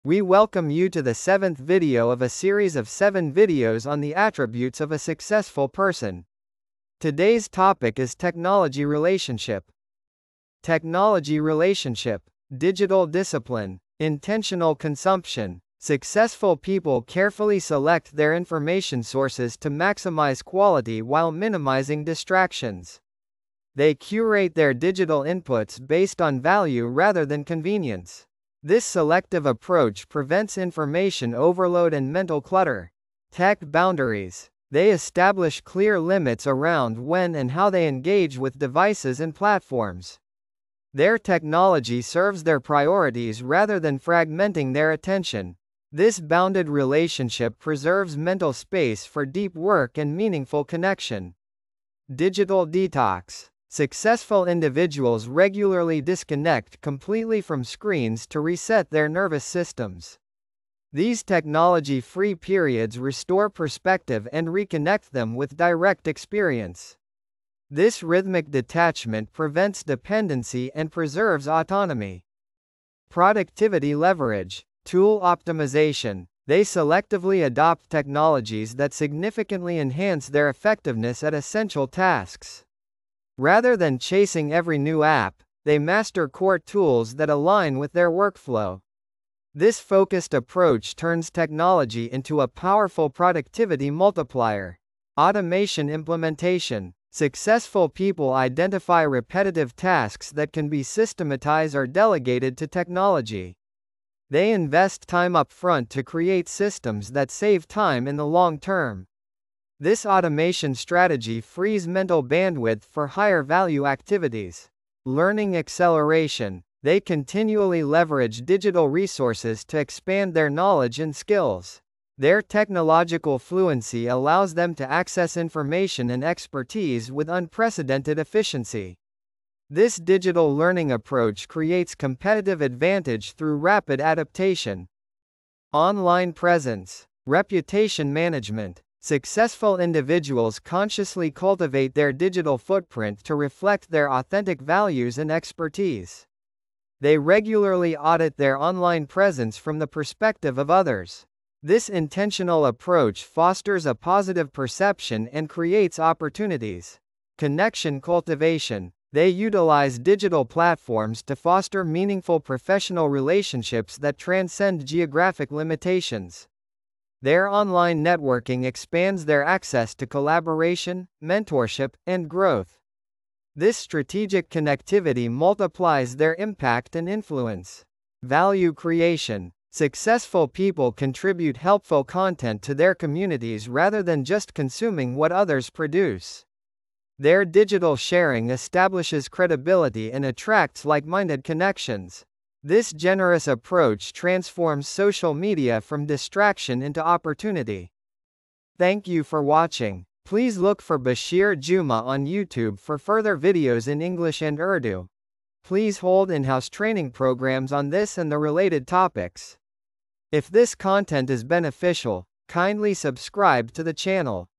We welcome you to the 7th video of a series of 7 videos on the attributes of a successful person. Today's topic is technology relationship. Technology relationship, digital discipline, intentional consumption. Successful people carefully select their information sources to maximize quality while minimizing distractions. They curate their digital inputs based on value rather than convenience. This selective approach prevents information overload and mental clutter. Tech boundaries. They establish clear limits around when and how they engage with devices and platforms. Their technology serves their priorities rather than fragmenting their attention. This bounded relationship preserves mental space for deep work and meaningful connection. Digital detox. Successful individuals regularly disconnect completely from screens to reset their nervous systems. These technology-free periods restore perspective and reconnect them with direct experience. This rhythmic detachment prevents dependency and preserves autonomy. Productivity leverage. Tool optimization. They selectively adopt technologies that significantly enhance their effectiveness at essential tasks. Rather than chasing every new app, they master core tools that align with their workflow. This focused approach turns technology into a powerful productivity multiplier. Automation implementation. Successful people identify repetitive tasks that can be systematized or delegated to technology. They invest time upfront to create systems that save time in the long term. This automation strategy frees mental bandwidth for higher value activities. Learning acceleration. They continually leverage digital resources to expand their knowledge and skills. Their technological fluency allows them to access information and expertise with unprecedented efficiency. This digital learning approach creates competitive advantage through rapid adaptation. Online presence. Reputation management. Successful individuals consciously cultivate their digital footprint to reflect their authentic values and expertise. They regularly audit their online presence from the perspective of others. This intentional approach fosters a positive perception and creates opportunities. Connection cultivation. They utilize digital platforms to foster meaningful professional relationships that transcend geographic limitations. Their online networking expands their access to collaboration, mentorship, and growth. This strategic connectivity multiplies their impact and influence. Value creation. Successful people contribute helpful content to their communities rather than just consuming what others produce. Their digital sharing establishes credibility and attracts like-minded connections. This generous approach transforms social media from distraction into opportunity. Thank you for watching. Please look for Basheer Juma on YouTube for further videos in English and Urdu. Please hold in-house training programs on this and the related topics. If this content is beneficial, kindly subscribe to the channel.